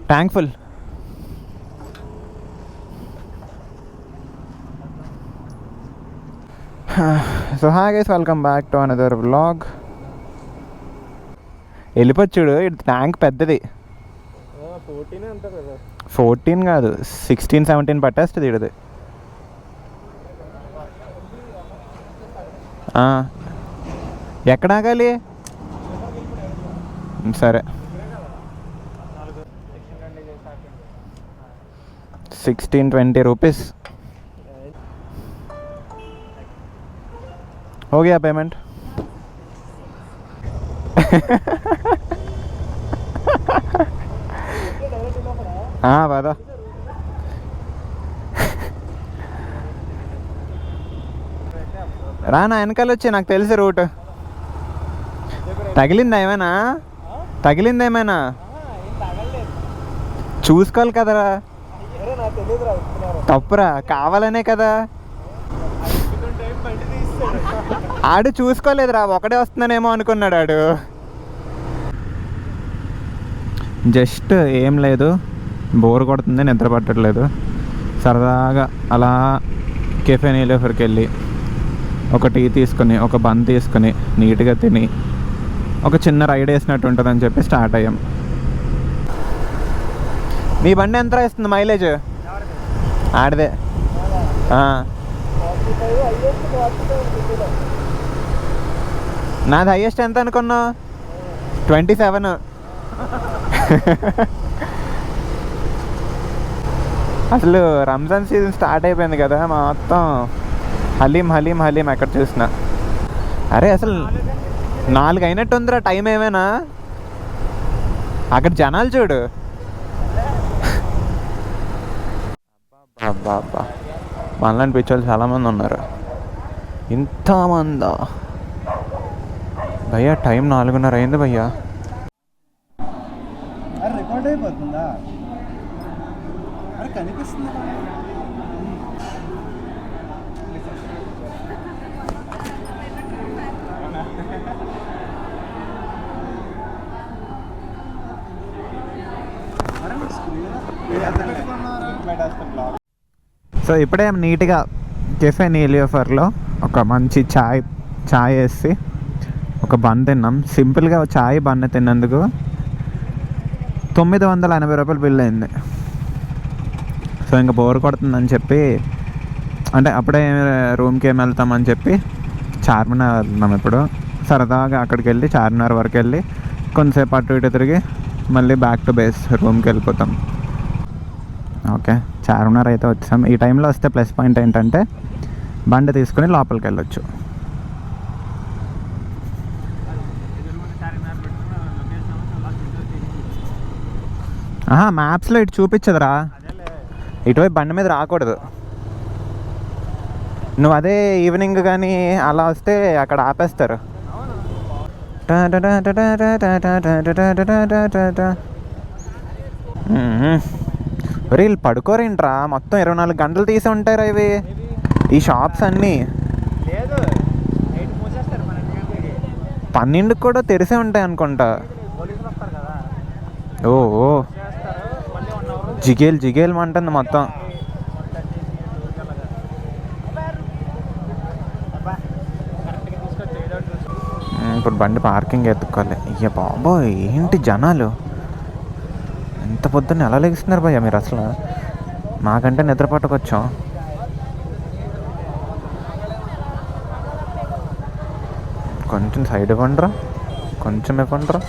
Tank full. So hi guys, welcome back to another vlog. వెళ్ళిపోచ్చుడు, ఇది tank పెద్దది. 14 కాదు, 16-17 పట్టేస్తుంది ఇడిది. ఎక్కడ ఆగాలి? సరే, 16-20 రూపీస్. हो गया पेमेंट. हाँ बता. రానా వెనకాల వచ్చి, నాకు తెలుసు రూట్. తగిలిందేమైనా చూసుకోవాలి కదరా. తప్పురా, కావాలనే కదా. ఆడు చూసుకోలేదురా, ఒకడే వస్తున్నానేమో అనుకున్నాడు ఆడు. జస్ట్ ఏం లేదు, బోర్ కొడుతుంది, నిద్ర పట్టట్లేదు. సరదాగా అలా కెఫే నీలోఫర్కి వెళ్ళి ఒక టీ తీసుకొని, ఒక బన్ తీసుకొని, నీట్గా తిని ఒక చిన్న రైడ్ వేసినట్టు ఉంటుందని చెప్పి స్టార్ట్ అయ్యాం. మీ బండి ఎంత ఇస్తుంది మైలేజ్? ఆడదే. నాది హైయెస్ట్ ఎంత అనుకున్నావు? 27. అసలు రంజాన్ సీజన్ స్టార్ట్ అయిపోయింది కదా, మొత్తం హలీం హలీం హలీం ఎక్కడ చూసినా. అరే అసలు 4 అయినట్టు ఉందిరా టైం. ఏమైనా అక్కడ జనాలు చూడు. అబ్బా అబ్బా, మనలాంటి పిచ్చోళ్ళు చాలామంది ఉన్నారు. ఇంతమందా భయ్యా? టైం 4:30 అయింది భయ్యా. రికార్డ్ అయిపోతుందా? కనిపిస్తుంది. సో ఇప్పుడే నీట్గా కెఫే నీలియోఫర్లో ఒక మంచి చాయ్ వేసి ఒక బన్ తిన్నాం. సింపుల్గా చాయ్ బన్ తిన్నందుకు 980 రూపాయలు బిల్ అయింది. సో ఇంకా బోర్ కొడుతుందని చెప్పి, అంటే అప్పుడే రూమ్కి ఏమి వెళ్తామని చెప్పి చార్మినార్ వెళ్తున్నాం. ఇప్పుడు సరదాగా అక్కడికి వెళ్ళి చార్మినార్ వరకు వెళ్ళి కొంతసేపు అటు ఇటు తిరిగి మళ్ళీ బ్యాక్ టు బేస్ రూమ్కి వెళ్ళిపోతాం. ఓకే, చార్మినార్ అయితే వచ్చాం. ఈ టైంలో వస్తే ప్లస్ పాయింట్ ఏంటంటే బండి తీసుకుని లోపలికి వెళ్ళొచ్చు. మ్యాప్స్లో ఇటు చూపించదురా, ఇటువైపు బండి మీద రాకూడదు. నువ్వు అదే ఈవినింగ్ కానీ అలా వస్తే అక్కడ ఆపేస్తారు. వీళ్ళు పడుకోరేంట్రా, మొత్తం 24 గంటలు తీసి ఉంటారా ఇవి, ఈ షాప్స్ అన్నీ. 12కి కూడా తెరిసే ఉంటాయి అనుకుంటా. ఓ జిగేల్ అంటుంది మొత్తం. ఇప్పుడు బండి పార్కింగ్ ఎత్తుకోవాలి. అయ్యా బాబోయ్, ఏంటి జనాలు ఎంత పొద్దున్న ఎలా లెగిస్తున్నారు భయ్యా మీరు? అసలు మాకంటే నిద్ర పట్టుకొచ్చాం. కొంచెం సైడ్ ఇవ్వండిరా, కొంచెం ఇవ్వండిరా,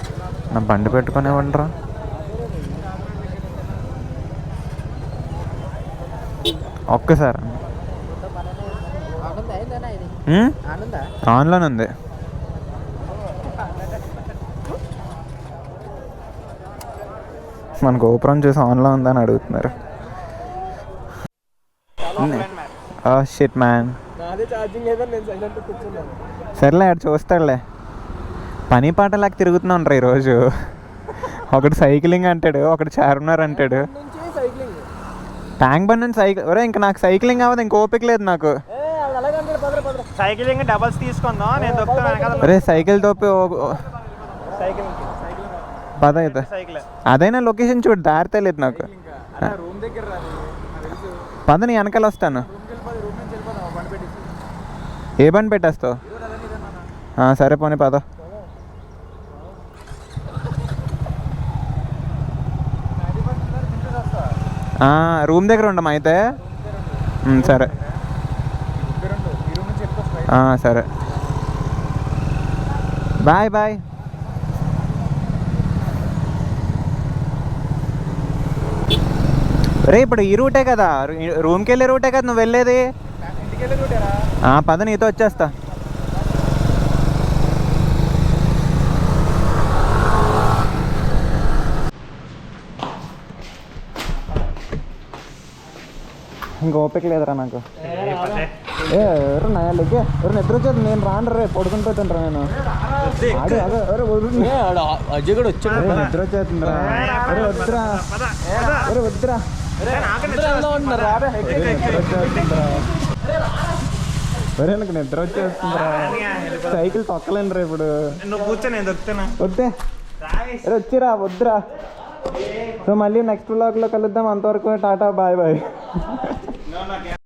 నా బండి పెట్టుకొని ఇవ్వండిరా. ఒక్కసారి ఆన్లోనే ఉంది. మన గోపురం చూసి ఆన్లో ఉందని అడుగుతున్నారు. Shit man. సర్లే, ఆడు చూస్తాడులే. పని పాట లేక తిరుగుతున్నాం రా ఈరోజు. ఒకటి సైక్లింగ్ అంటాడు, ఒకటి చార్మినార్ అంటాడు. ట్యాంక్ బండ్ నుంచి సైకిల్. ఒరే ఇంకా నాకు సైక్లింగ్ అవ్వదు, ఇంక ఓపిక లేదు నాకు. సైక్లింగ్ డబల్స్ తీసుకుందాం. నేను అరే సైకిల్ తోపి పద అయితే అదైనా లొకేషన్ చూడు, దారి తెలియదు నాకు. పద నీ వెనకాల వస్తాను. ఏ బండి పెట్టేస్తావు? సరే పోనీ పద. రూమ్ దగ్గర ఉండమా అయితే? సరే సరే బాయ్ బాయ్. రే ఇప్పుడు ఈ రూటే కదా, రూమ్కి వెళ్ళే రూటే కదా నువ్వు వెళ్ళేది? పద నీతో వచ్చేస్తా. ఇంక ఓపిక లేదురా నాకు. ఎవరు నాయలకి ఎవరు నిద్ర వచ్చేది, నేను రాను రే, పడుకుని పెట్టండి రా నేను. అజయ్ కూడా వచ్చాడు, నిద్ర వచ్చేస్తుందిరా. అరే వద్దురా, అరే వద్దురా, ఒరే నాకు నిద్ర వచ్చేస్తుందిరా, సైకిల్ తొక్కలేను రా ఇప్పుడు. వద్దే అరే వచ్చిరా, వద్దురా. సో మళ్ళీ నెక్స్ట్ వ్లాగ్లో కలుద్దాం. అంతవరకు టాటా బాయ్ బాయ్.